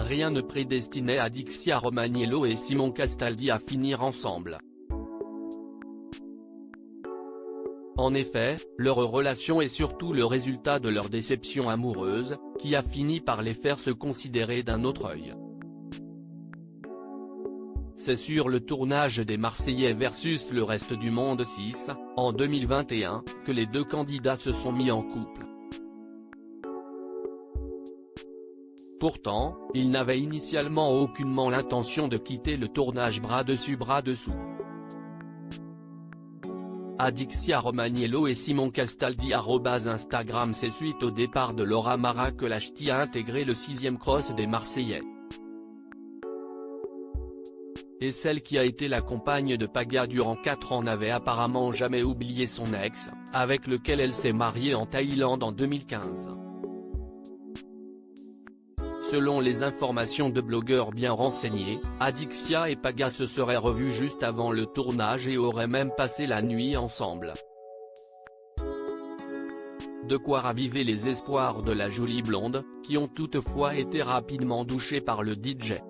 rien ne prédestinait Adixia Romaniello et Simon Castaldi à finir ensemble. En effet, leur relation est surtout le résultat de leur déception amoureuse, qui a fini par les faire se considérer d'un autre œil. C'est sur le tournage des Marseillais versus le reste du monde 6, en 2021, que les deux candidats se sont mis en couple. Pourtant, ils n'avaient initialement aucunement l'intention de quitter le tournage bras dessus bras dessous. Adixia Romaniello et Simon Castaldi @Instagram. C'est suite au départ de Laura Mara que la ch'ti a intégré le 6e cross des Marseillais. Et celle qui a été la compagne de Paga durant 4 ans n'avait apparemment jamais oublié son ex, avec lequel elle s'est mariée en Thaïlande en 2015. Selon les informations de blogueurs bien renseignés, Adixia et Paga se seraient revus juste avant le tournage et auraient même passé la nuit ensemble. De quoi raviver les espoirs de la jolie blonde, qui ont toutefois été rapidement douchés par le DJ.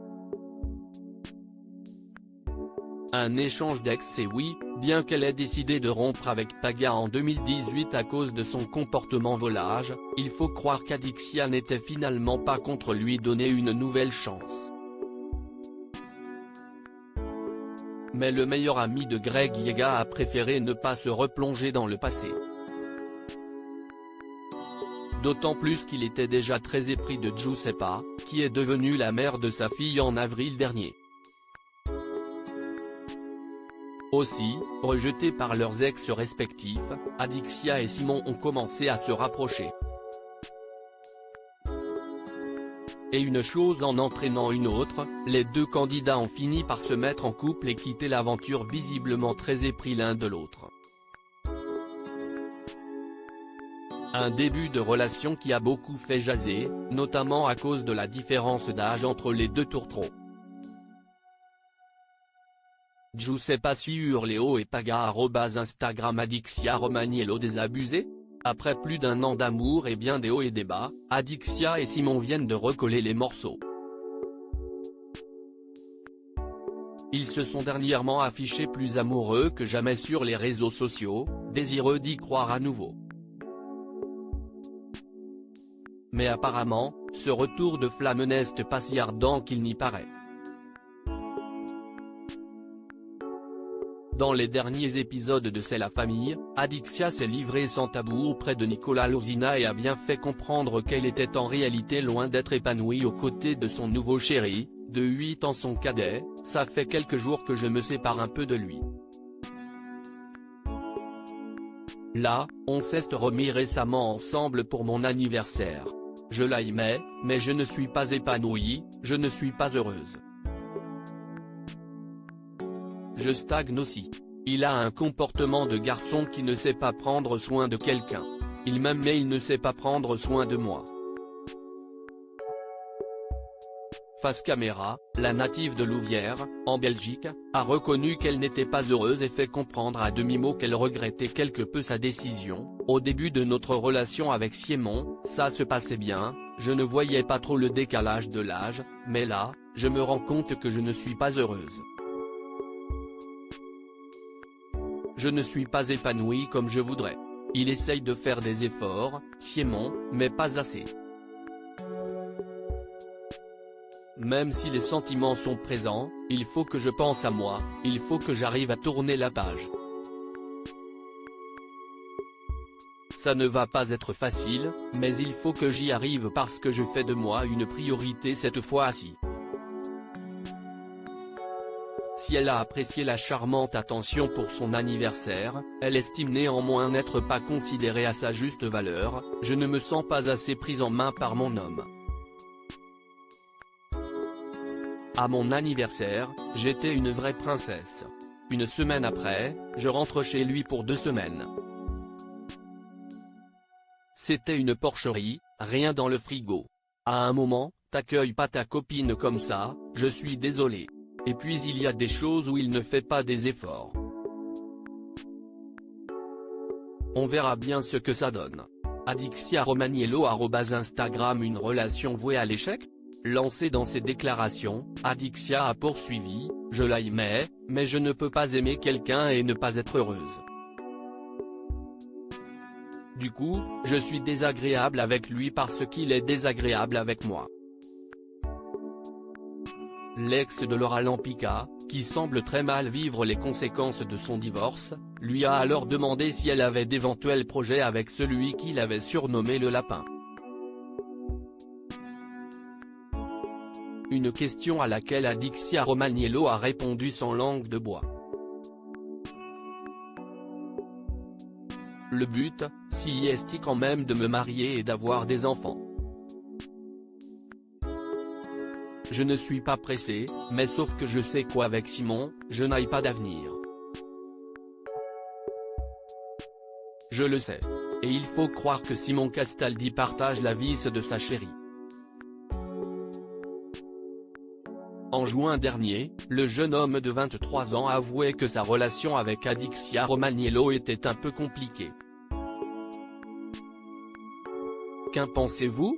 Un échange d'ex, c'est oui, bien qu'elle ait décidé de rompre avec Paga en 2018 à cause de son comportement volage, il faut croire qu'Adixia n'était finalement pas contre lui donner une nouvelle chance. Mais le meilleur ami de Greg Yega a préféré ne pas se replonger dans le passé. D'autant plus qu'il était déjà très épris de Giuseppa, qui est devenue la mère de sa fille en avril dernier. Aussi, rejetés par leurs ex respectifs, Adixia et Simon ont commencé à se rapprocher. Et une chose en entraînant une autre, les deux candidats ont fini par se mettre en couple et quitter l'aventure visiblement très épris l'un de l'autre. Un début de relation qui a beaucoup fait jaser, notamment à cause de la différence d'âge entre les deux tourtereaux. Giuseppa sur Léo et Paga @Instagram. Adixia Romaniello désabusé? Après plus d'un an d'amour et bien des hauts et des bas, Adixia et Simon viennent de recoller les morceaux. Ils se sont dernièrement affichés plus amoureux que jamais sur les réseaux sociaux, désireux d'y croire à nouveau. Mais apparemment, ce retour de flamme n'est pas si ardent qu'il n'y paraît. Dans les derniers épisodes de C'est la famille, Adixia s'est livrée sans tabou auprès de Nicolas Lozina et a bien fait comprendre qu'elle était en réalité loin d'être épanouie aux côtés de son nouveau chéri, de 8 ans son cadet. Ça fait quelques jours que je me sépare un peu de lui. Là, on s'est remis récemment ensemble pour mon anniversaire. Je l'aimais, mais je ne suis pas épanouie, je ne suis pas heureuse. Je stagne aussi. Il a un comportement de garçon qui ne sait pas prendre soin de quelqu'un. Il m'aime mais il ne sait pas prendre soin de moi. Face caméra, la native de Louvière, en Belgique, a reconnu qu'elle n'était pas heureuse et fait comprendre à demi-mot qu'elle regrettait quelque peu sa décision. Au début de notre relation avec Simon, ça se passait bien, je ne voyais pas trop le décalage de l'âge, mais là, je me rends compte que je ne suis pas heureuse. Je ne suis pas épanouie comme je voudrais. Il essaye de faire des efforts, Simon, mais pas assez. Même si les sentiments sont présents, il faut que je pense à moi, il faut que j'arrive à tourner la page. Ça ne va pas être facile, mais il faut que j'y arrive parce que je fais de moi une priorité cette fois-ci. Si elle a apprécié la charmante attention pour son anniversaire, elle estime néanmoins n'être pas considérée à sa juste valeur. Je ne me sens pas assez prise en main par mon homme. À mon anniversaire, j'étais une vraie princesse. Une semaine après, je rentre chez lui pour 2 semaines. C'était une porcherie, rien dans le frigo. À un moment, t'accueilles pas ta copine comme ça, je suis désolé. Et puis il y a des choses où il ne fait pas des efforts. On verra bien ce que ça donne. Adixia Romaniello @Instagram. Une relation vouée à l'échec? Lancée dans ses déclarations, Adixia a poursuivi, « Je l'aimais, mais je ne peux pas aimer quelqu'un et ne pas être heureuse. Du coup, je suis désagréable avec lui parce qu'il est désagréable avec moi. » L'ex de Laura Lampica, qui semble très mal vivre les conséquences de son divorce, lui a alors demandé si elle avait d'éventuels projets avec celui qu'il avait surnommé le lapin. Une question à laquelle Adixia Romaniello a répondu sans langue de bois. Le but, si est quand même de me marier et d'avoir des enfants. Je ne suis pas pressé, mais sauf que je sais qu'avec Simon, je n'ai pas d'avenir. Je le sais. Et il faut croire que Simon Castaldi partage la vie de sa chérie. En juin dernier, le jeune homme de 23 ans avouait que sa relation avec Adixia Romaniello était un peu compliquée. Qu'en pensez-vous ?